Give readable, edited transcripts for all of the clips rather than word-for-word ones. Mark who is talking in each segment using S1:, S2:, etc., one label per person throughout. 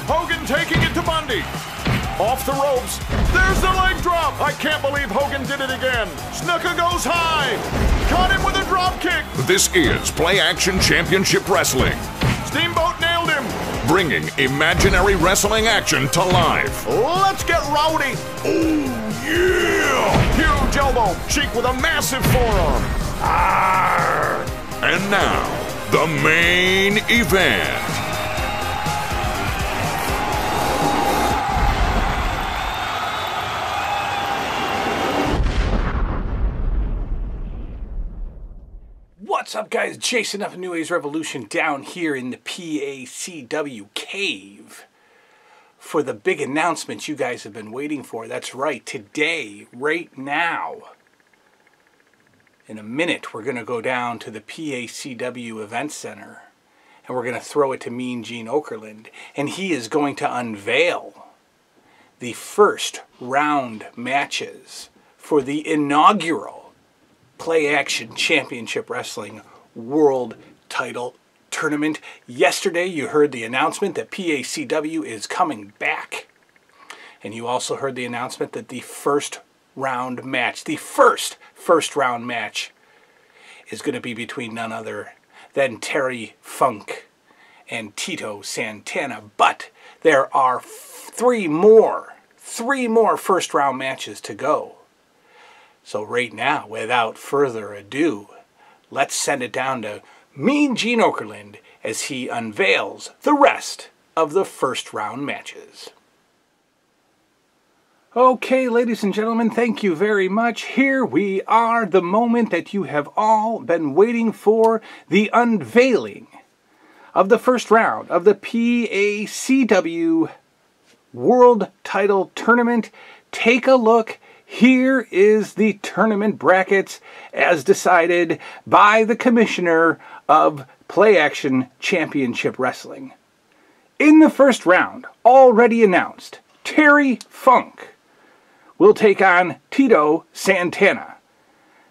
S1: Hogan taking it to Bundy. Off the ropes. There's the leg drop. I can't believe Hogan did it again. Snuka goes high. Caught him with a drop kick.
S2: This is Play Action Championship Wrestling.
S1: Steamboat nailed him.
S2: Bringing imaginary wrestling action to life.
S1: Let's get rowdy.
S2: Oh, yeah!
S1: Huge elbow. Cheek with a massive forearm.
S2: Arr! And now, the main event.
S3: What's up, guys? Jason of New Age Revolution down here in the PACW cave for the big announcement you guys have been waiting for. That's right, today, right now, in a minute, we're going to go down to the PACW Event Center and we're going to throw it to Mean Gene Okerlund, and he is going to unveil the first round matches for the inaugural Play Action Championship Wrestling World Title Tournament. Yesterday you heard the announcement that PACW is coming back. And you also heard the announcement that the first round match, the first round match, is going to be between none other than Terry Funk and Tito Santana. But there are three more first round matches to go. So right now, without further ado, let's send it down to Mean Gene Okerlund as he unveils the rest of the first round matches. Okay, ladies and gentlemen, thank you very much. Here we are, the moment that you have all been waiting for, the unveiling of the first round of the PACW World Title Tournament. Take a look. Here is the tournament brackets as decided by the commissioner of Play Action Championship Wrestling. In the first round, already announced, Terry Funk will take on Tito Santana.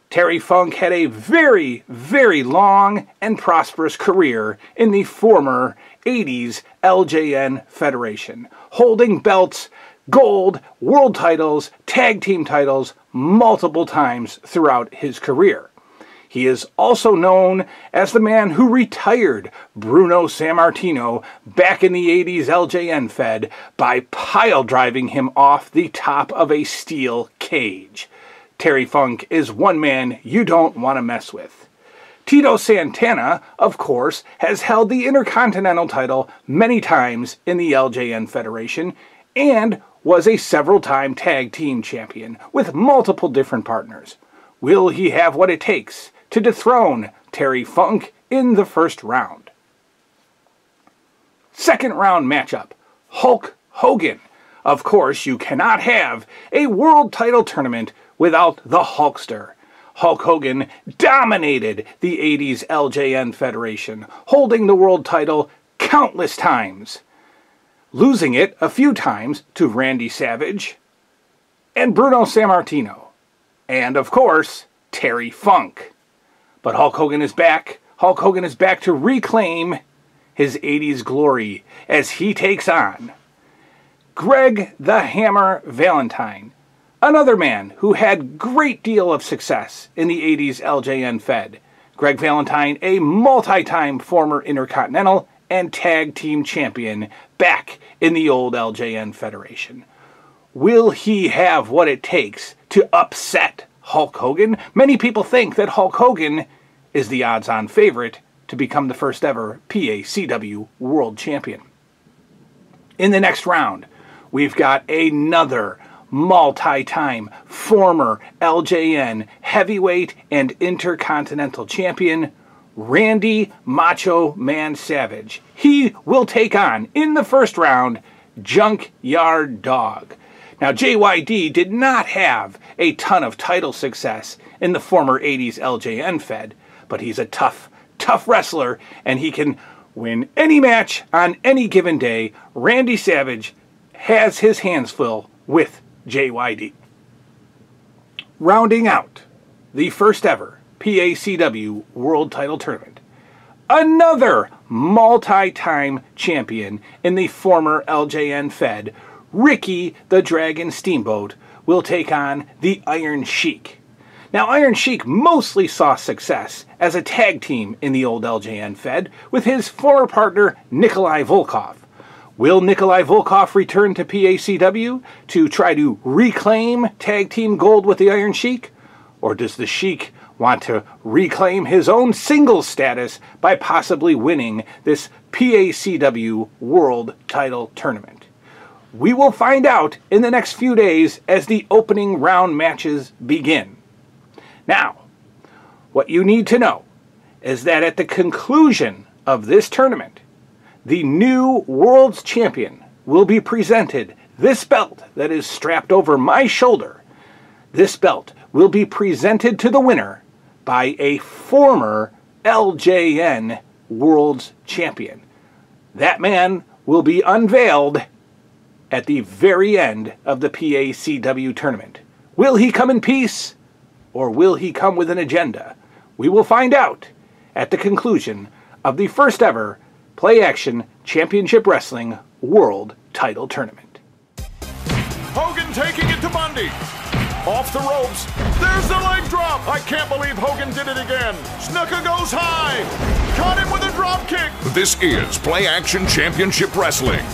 S3: Terry Funk had a very, very long and prosperous career in the former 80s LJN Federation, holding belts, gold, world titles, tag team titles multiple times throughout his career. He is also known as the man who retired Bruno Sammartino back in the 80s LJN Fed by pile driving him off the top of a steel cage. Terry Funk is one man you don't want to mess with. Tito Santana, of course, has held the Intercontinental title many times in the LJN Federation and was a several-time tag team champion with multiple different partners. Will he have what it takes to dethrone Terry Funk in the first round? Second round matchup, Hulk Hogan. Of course, you cannot have a world title tournament without the Hulkster. Hulk Hogan dominated the 80s LJN Federation, holding the world title countless times, losing it a few times to Randy Savage and Bruno Sammartino, and of course, Terry Funk. But Hulk Hogan is back. Hulk Hogan is back to reclaim his 80s glory as he takes on Greg the Hammer Valentine, another man who had great deal of success in the 80s LJN Fed. Greg Valentine, a multi-time former Intercontinental and tag team champion back in the old LJN Federation. Will he have what it takes to upset Hulk Hogan? Many people think that Hulk Hogan is the odds-on favorite to become the first ever PACW World Champion. In the next round, we've got another multi-time former LJN heavyweight and intercontinental champion, Randy Macho Man Savage. He will take on, in the first round, Junkyard Dog. Now, JYD did not have a ton of title success in the former 80s LJN Fed, but he's a tough wrestler, and he can win any match on any given day. Randy Savage has his hands full with JYD. Rounding out the first ever PACW World Title Tournament, another multi-time champion in the former LJN Fed, Ricky the Dragon Steamboat, will take on the Iron Sheik. Now, Iron Sheik mostly saw success as a tag team in the old LJN Fed with his former partner Nikolai Volkov. Will Nikolai Volkov return to PACW to try to reclaim tag team gold with the Iron Sheik? Or does the Sheik want to reclaim his own singles status by possibly winning this PACW World Title Tournament? We will find out in the next few days as the opening round matches begin. Now, what you need to know is that at the conclusion of this tournament, the new World's Champion will be presented. This belt that is strapped over my shoulder, this belt will be presented to the winner by a former LJN World's Champion. That man will be unveiled at the very end of the PACW tournament. Will he come in peace, or will he come with an agenda? We will find out at the conclusion of the first ever Play Action Championship Wrestling World Title Tournament.
S1: Hogan taking it to Bundy. Off the ropes. There's the leg drop. I can't believe Hogan did it again. Snuka goes high. Caught him with a drop kick.
S2: This is Play Action Championship Wrestling,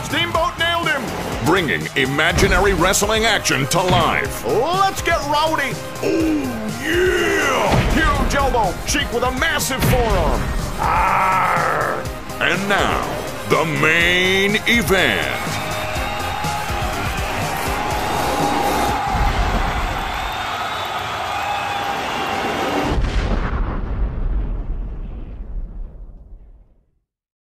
S1: Steamboat nailed him.
S2: bringing imaginary wrestling action to life.
S1: Let's get rowdy.
S2: Oh, yeah!
S1: Huge elbow. Sheik with a massive forearm.
S2: Arr! And now, the main event.